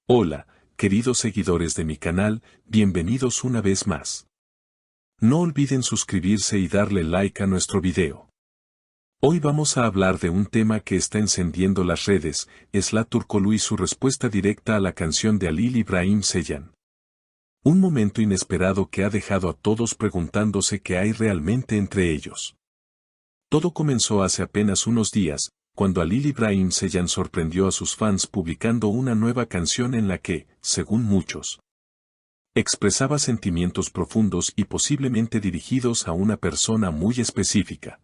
Hola, queridos seguidores de mi canal, bienvenidos una vez más. No olviden suscribirse y darle like a nuestro video. Hoy vamos a hablar de un tema que está encendiendo las redes, Esla Turkoglu y su respuesta directa a la canción de Halil İbrahim Ceylan. Un momento inesperado que ha dejado a todos preguntándose qué hay realmente entre ellos. Todo comenzó hace apenas unos días, cuando Halil İbrahim Ceylan sorprendió a sus fans publicando una nueva canción en la que, según muchos, expresaba sentimientos profundos y posiblemente dirigidos a una persona muy específica.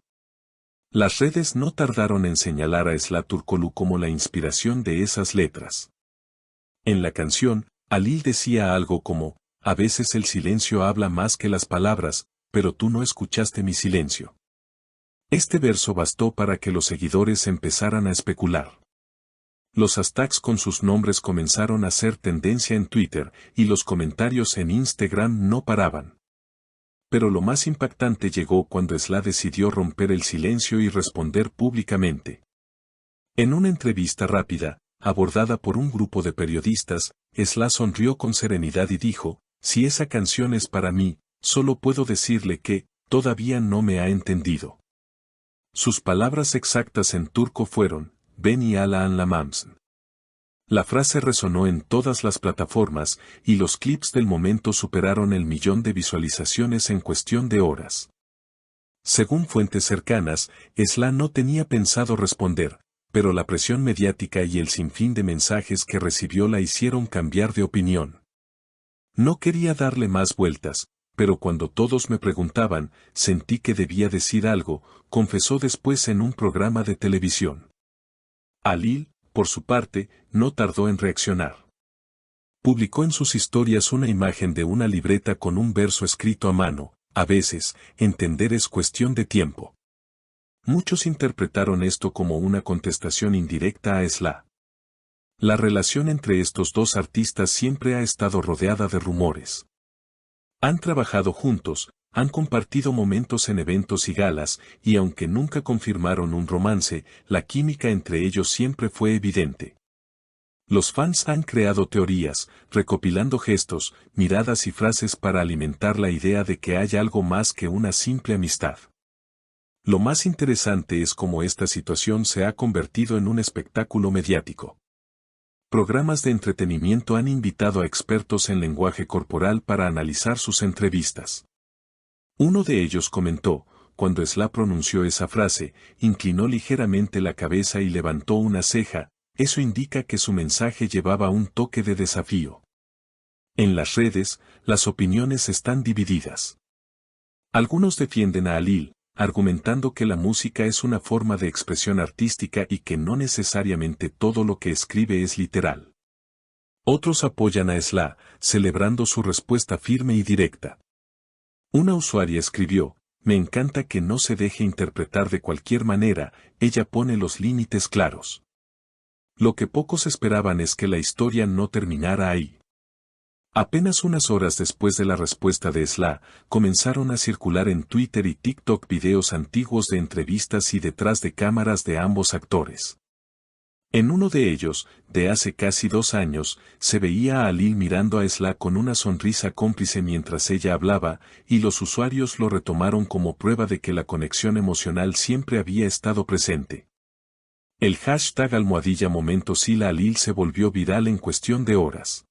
Las redes no tardaron en señalar a Esla Turkoglu como la inspiración de esas letras. En la canción, Halil decía algo como, a veces el silencio habla más que las palabras, pero tú no escuchaste mi silencio. Este verso bastó para que los seguidores empezaran a especular. Los hashtags con sus nombres comenzaron a ser tendencia en Twitter, y los comentarios en Instagram no paraban. Pero lo más impactante llegó cuando Esla decidió romper el silencio y responder públicamente. En una entrevista rápida, abordada por un grupo de periodistas, Esla sonrió con serenidad y dijo, si esa canción es para mí, solo puedo decirle que, todavía no me ha entendido. Sus palabras exactas en turco fueron, "Beni hala anlamamsın". La frase resonó en todas las plataformas, y los clips del momento superaron el 1.000.000 de visualizaciones en cuestión de horas. Según fuentes cercanas, Esla no tenía pensado responder, pero la presión mediática y el sinfín de mensajes que recibió la hicieron cambiar de opinión. No quería darle más vueltas, pero cuando todos me preguntaban, sentí que debía decir algo, confesó después en un programa de televisión. Halil, por su parte, no tardó en reaccionar. Publicó en sus historias una imagen de una libreta con un verso escrito a mano, a veces, entender es cuestión de tiempo. Muchos interpretaron esto como una contestación indirecta a Esla. La relación entre estos dos artistas siempre ha estado rodeada de rumores. Han trabajado juntos, han compartido momentos en eventos y galas, y aunque nunca confirmaron un romance, la química entre ellos siempre fue evidente. Los fans han creado teorías, recopilando gestos, miradas y frases para alimentar la idea de que hay algo más que una simple amistad. Lo más interesante es cómo esta situación se ha convertido en un espectáculo mediático. Programas de entretenimiento han invitado a expertos en lenguaje corporal para analizar sus entrevistas. Uno de ellos comentó, cuando Esla pronunció esa frase, inclinó ligeramente la cabeza y levantó una ceja, eso indica que su mensaje llevaba un toque de desafío. En las redes, las opiniones están divididas. Algunos defienden a Halil, argumentando que la música es una forma de expresión artística y que no necesariamente todo lo que escribe es literal. Otros apoyan a Esla, celebrando su respuesta firme y directa. Una usuaria escribió, me encanta que no se deje interpretar de cualquier manera, ella pone los límites claros. Lo que pocos esperaban es que la historia no terminara ahí. Apenas unas horas después de la respuesta de Esla, comenzaron a circular en Twitter y TikTok videos antiguos de entrevistas y detrás de cámaras de ambos actores. En uno de ellos, de hace casi 2 años, se veía a Halil mirando a Esla con una sonrisa cómplice mientras ella hablaba, y los usuarios lo retomaron como prueba de que la conexión emocional siempre había estado presente. El hashtag #momentos Halil se volvió viral en cuestión de horas.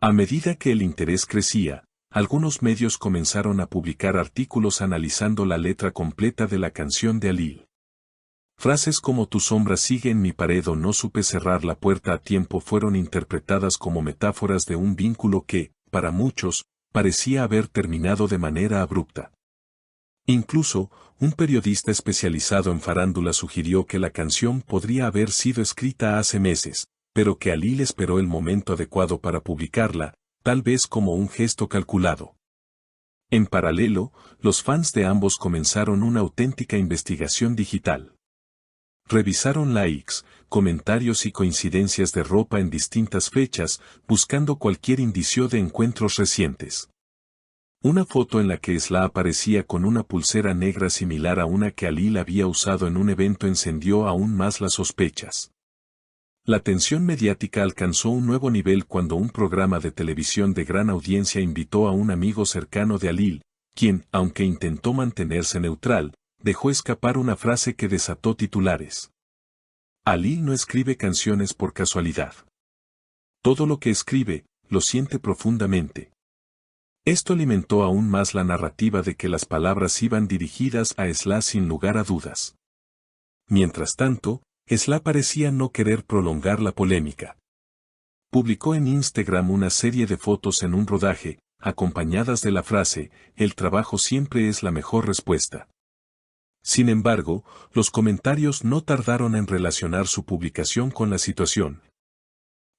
A medida que el interés crecía, algunos medios comenzaron a publicar artículos analizando la letra completa de la canción de Halil. Frases como tu sombra sigue en mi pared o no supe cerrar la puerta a tiempo fueron interpretadas como metáforas de un vínculo que, para muchos, parecía haber terminado de manera abrupta. Incluso, un periodista especializado en farándula sugirió que la canción podría haber sido escrita hace meses, pero que Halil esperó el momento adecuado para publicarla, tal vez como un gesto calculado. En paralelo, los fans de ambos comenzaron una auténtica investigación digital. Revisaron likes, comentarios y coincidencias de ropa en distintas fechas, buscando cualquier indicio de encuentros recientes. Una foto en la que Esla aparecía con una pulsera negra similar a una que Halil había usado en un evento encendió aún más las sospechas. La tensión mediática alcanzó un nuevo nivel cuando un programa de televisión de gran audiencia invitó a un amigo cercano de Alil, quien, aunque intentó mantenerse neutral, dejó escapar una frase que desató titulares. Alil no escribe canciones por casualidad. Todo lo que escribe, lo siente profundamente. Esto alimentó aún más la narrativa de que las palabras iban dirigidas a Sla sin lugar a dudas. Mientras tanto, Sla parecía no querer prolongar la polémica. Publicó en Instagram una serie de fotos en un rodaje, acompañadas de la frase, "El trabajo siempre es la mejor respuesta". Sin embargo, los comentarios no tardaron en relacionar su publicación con la situación.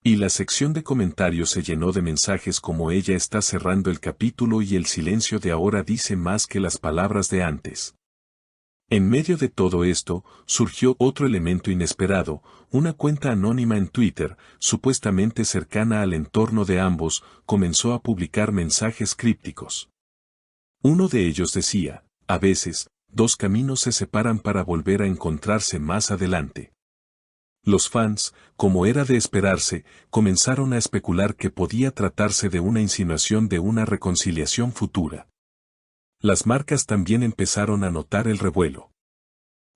Y la sección de comentarios se llenó de mensajes como "ella está cerrando el capítulo y el silencio de ahora dice más que las palabras de antes". En medio de todo esto, surgió otro elemento inesperado, una cuenta anónima en Twitter, supuestamente cercana al entorno de ambos, comenzó a publicar mensajes crípticos. Uno de ellos decía, "A veces, dos caminos se separan para volver a encontrarse más adelante". Los fans, como era de esperarse, comenzaron a especular que podía tratarse de una insinuación de una reconciliación futura. Las marcas también empezaron a notar el revuelo.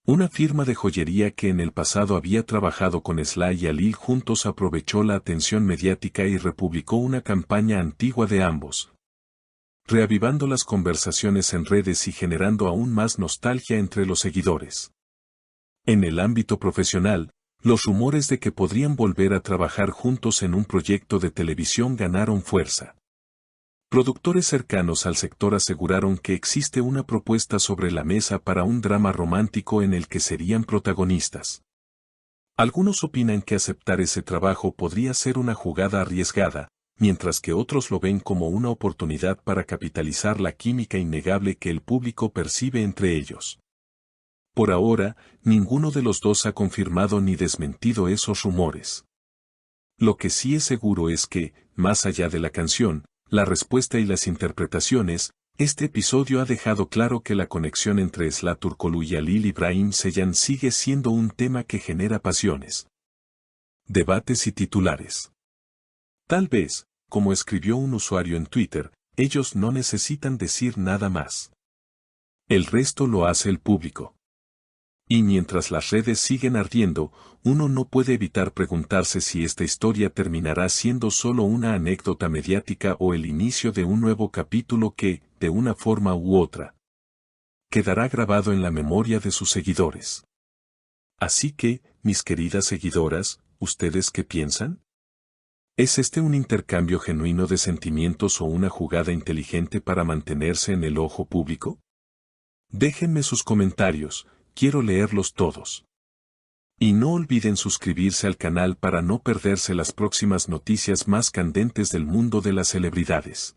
Una firma de joyería que en el pasado había trabajado con Sla y Alil juntos aprovechó la atención mediática y republicó una campaña antigua de ambos, reavivando las conversaciones en redes y generando aún más nostalgia entre los seguidores. En el ámbito profesional, los rumores de que podrían volver a trabajar juntos en un proyecto de televisión ganaron fuerza. Productores cercanos al sector aseguraron que existe una propuesta sobre la mesa para un drama romántico en el que serían protagonistas. Algunos opinan que aceptar ese trabajo podría ser una jugada arriesgada, mientras que otros lo ven como una oportunidad para capitalizar la química innegable que el público percibe entre ellos. Por ahora, ninguno de los dos ha confirmado ni desmentido esos rumores. Lo que sí es seguro es que, más allá de la canción, la respuesta y las interpretaciones, este episodio ha dejado claro que la conexión entre Sla Turkoglu y Alil Ibrahim Ceylan sigue siendo un tema que genera pasiones, debates y titulares. Tal vez, como escribió un usuario en Twitter, ellos no necesitan decir nada más. El resto lo hace el público. Y mientras las redes siguen ardiendo, uno no puede evitar preguntarse si esta historia terminará siendo solo una anécdota mediática o el inicio de un nuevo capítulo que, de una forma u otra, quedará grabado en la memoria de sus seguidores. Así que, mis queridas seguidoras, ¿ustedes qué piensan? ¿Es este un intercambio genuino de sentimientos o una jugada inteligente para mantenerse en el ojo público? Déjenme sus comentarios. Quiero leerlos todos. Y no olviden suscribirse al canal para no perderse las próximas noticias más candentes del mundo de las celebridades.